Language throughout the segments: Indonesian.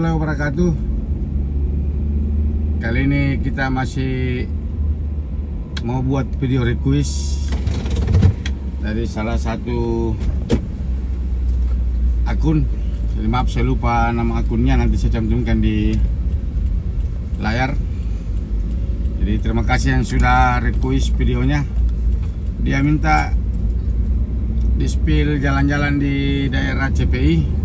warahmatullahi wabarakatuh. Kali ini kita masih mau buat video request dari salah satu akun. Jadi maaf saya lupa nama akunnya, nanti saya cantumkan di layar. Jadi terima kasih yang sudah request videonya. Dia minta di-spill jalan-jalan di daerah CPI.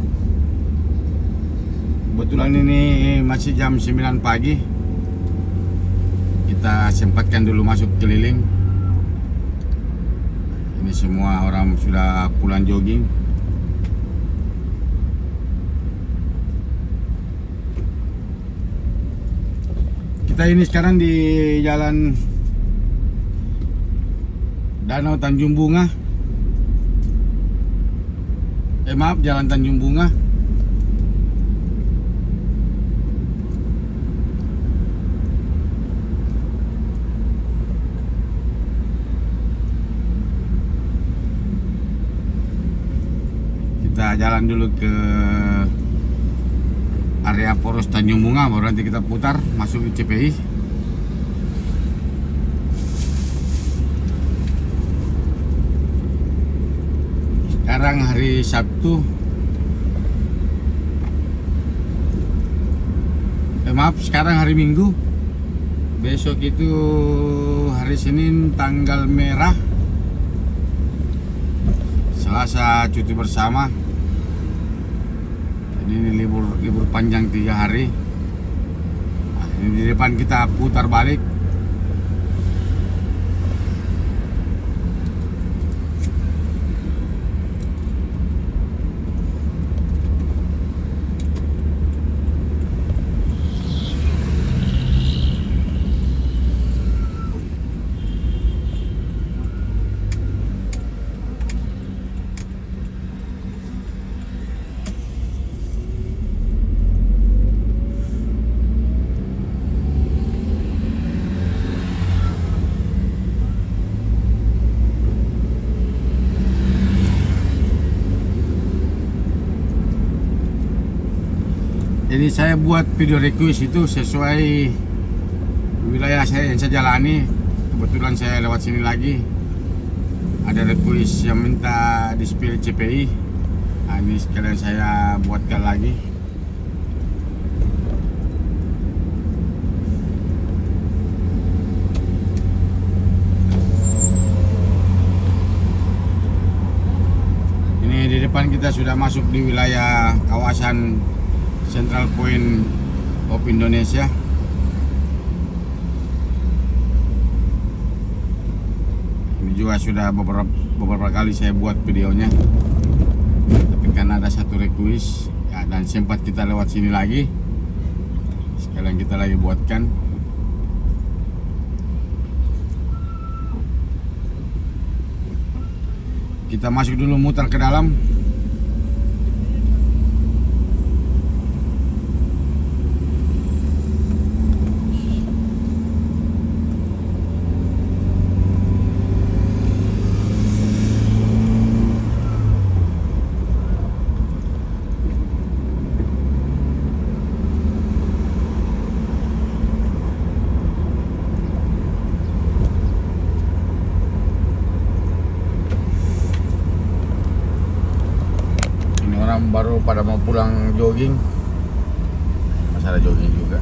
Kebetulan ini masih jam 9 pagi. Kita sempatkan dulu masuk keliling. Ini semua orang sudah pulang jogging. Kita ini sekarang di jalan Danau Tanjung Bunga. Maaf, Jalan Tanjung Bunga. Kita jalan dulu ke area Poros Tanjung Bunga, baru nanti kita putar masuk ke CPI. Sekarang hari Sabtu. Maaf, sekarang hari Minggu. Besok itu hari Senin tanggal merah. Selasa cuti bersama. Jadi ini libur panjang 3 hari. Nah, ini di depan kita putar balik. Jadi saya buat video request itu sesuai wilayah saya yang saya jalani. Kebetulan saya lewat sini lagi. Ada request yang minta di-spill CPI. Nah, ini sekalian saya buatkan lagi. Ini di depan kita sudah masuk di wilayah kawasan Central Point of Indonesia. Ini juga sudah beberapa kali saya buat videonya, tapi karena ada satu request ya, dan sempat kita lewat sini lagi, sekalian kita lagi buatkan. Kita masuk dulu, mutar ke dalam. Baru pada mau pulang jogging, masalah jogging juga.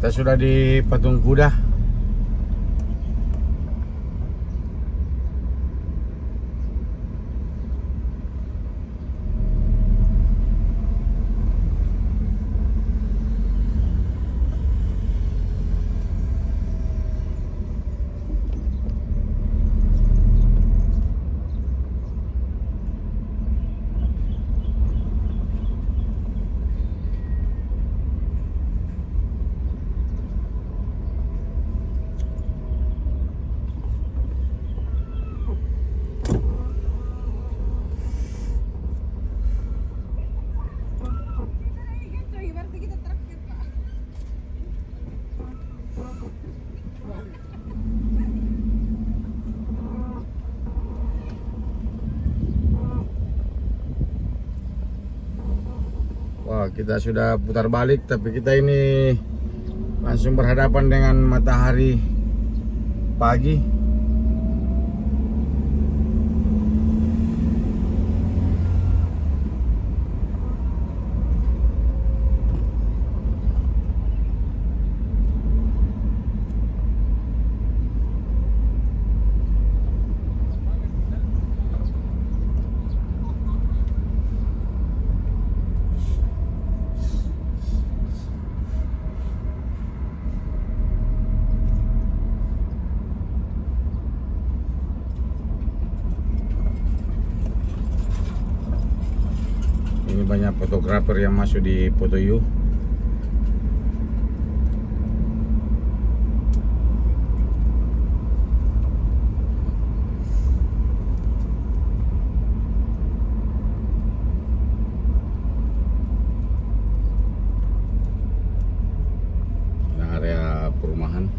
Kita sudah di Patung Kuda. Wah, kita sudah putar balik, tapi kita ini langsung berhadapan dengan matahari pagi. Ini banyak fotografer yang masuk di Foto You. Ini area perumahan.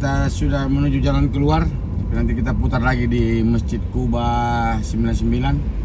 Kita sudah menuju jalan keluar. Nanti kita putar lagi di Masjid Kuba 99.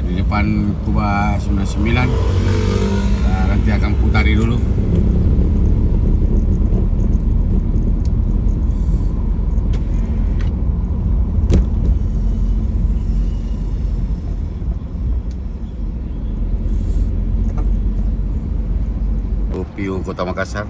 Di depan Kuba 99. Nah, nanti akan putari dulu. View Kota Makassar.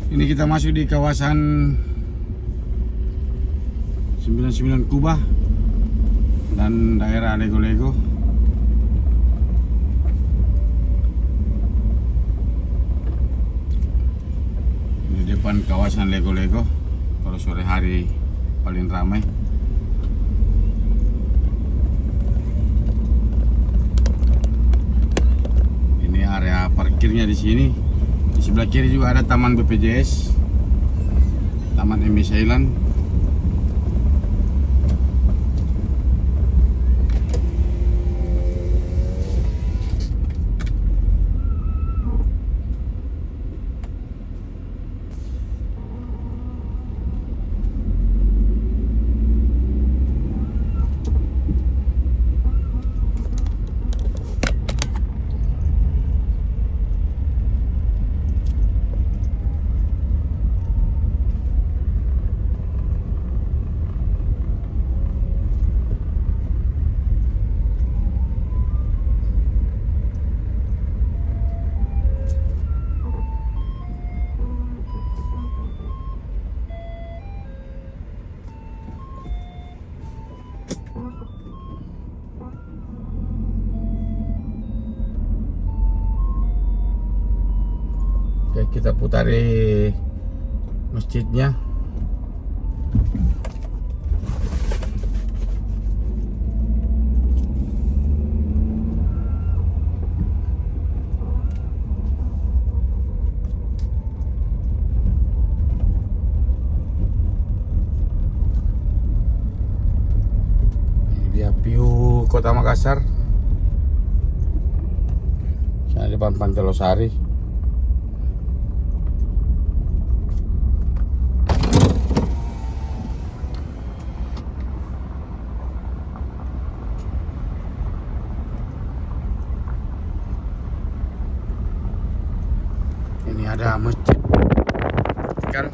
Ini kita masuk di kawasan 99 Kubah dan daerah Lego-Lego. Ini depan kawasan Lego-Lego. Kalau sore hari paling ramai. Ini area parkirnya di sini. Di sebelah kiri juga ada Taman BPJS, Taman MS Island. Oke, kita putari masjidnya. Ini dia view Kota Makassar. Sana depan Pantai Losari. Ini ada masjid vertikal.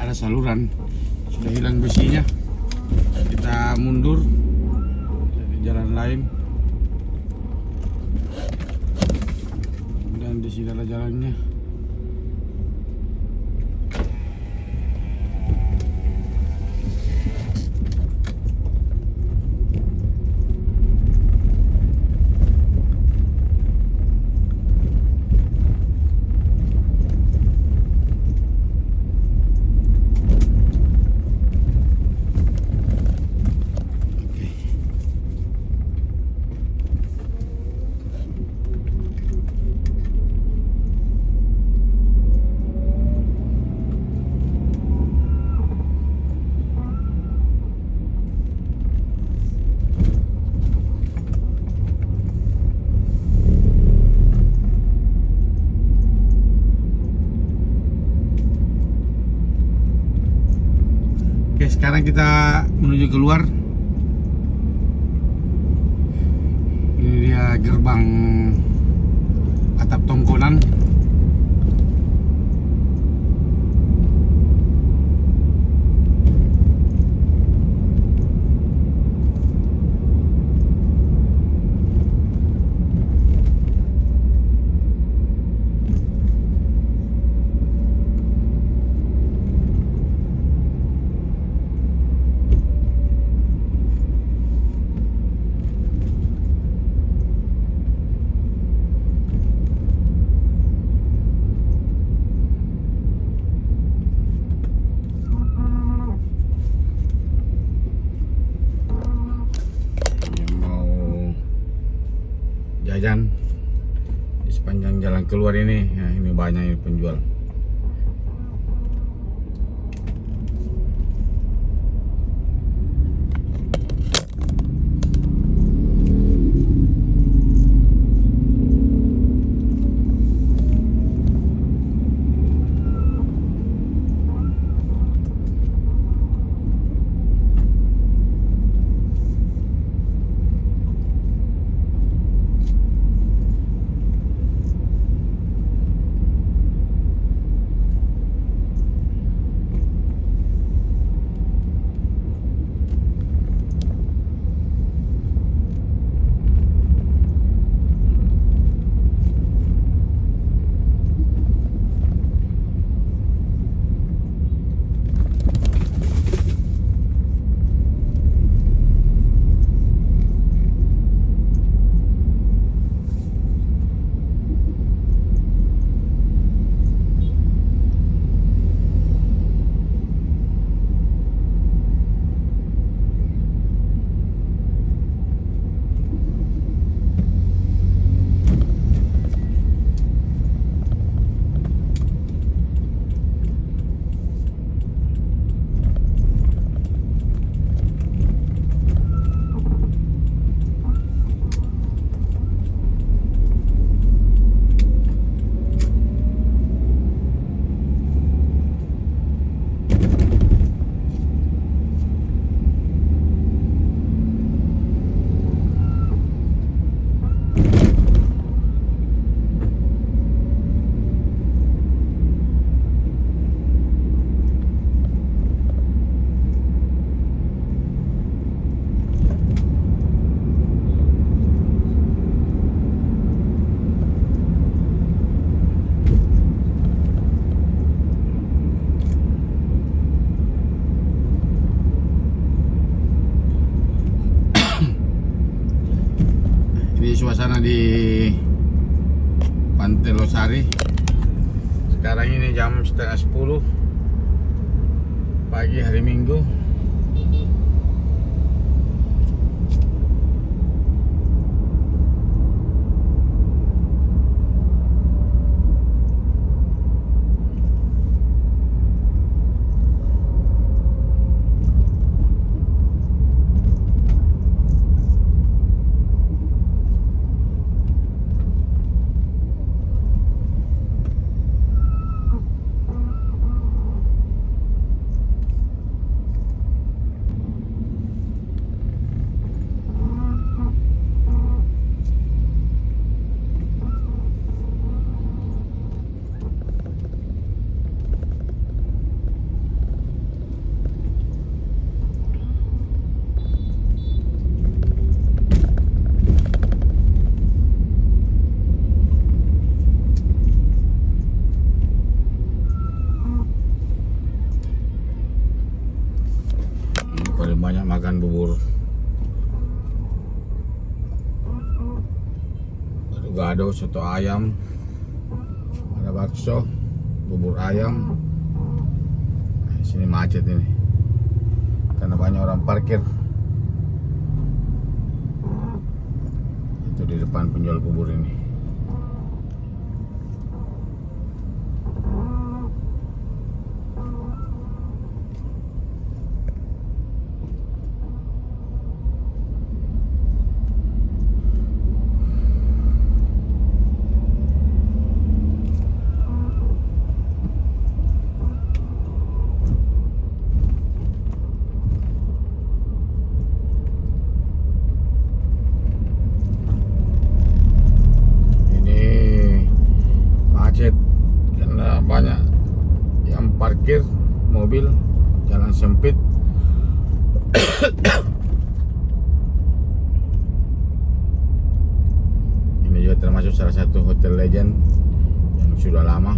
Ada saluran, sudah hilang besinya. Kita mundur dari jalan lain dan di sini ada jalannya. Oke, sekarang kita menuju keluar. Ini dia gerbang atap Tongkonan. Jajan di sepanjang jalan keluar ini. Nah, ini banyak ini penjual. Ini suasana di Pantai Losari. Sekarang ini jam setengah 10 pagi hari Minggu. Paling banyak makan bubur gado-gado, soto ayam, ada bakso, bubur ayam. Nah, sini macet ini karena banyak orang parkir. Itu di depan penjual bubur ini. Karena banyak yang parkir mobil, jalan sempit. Ini juga termasuk salah satu hotel legend yang sudah lama.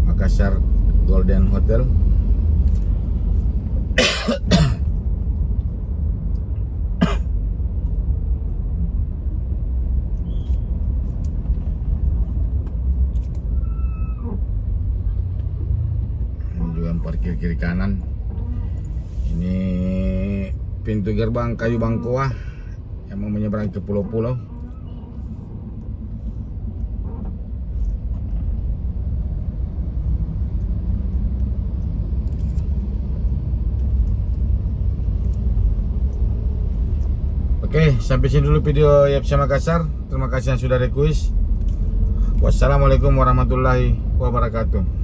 Makassar Golden Hotel. Parkir kiri kanan. Ini pintu gerbang kayu Bangkoa yang mau menyeberang ke pulau-pulau. Oke, sampai sini dulu video YFC Makassar. Terima kasih yang sudah request. Wassalamualaikum warahmatullahi wabarakatuh.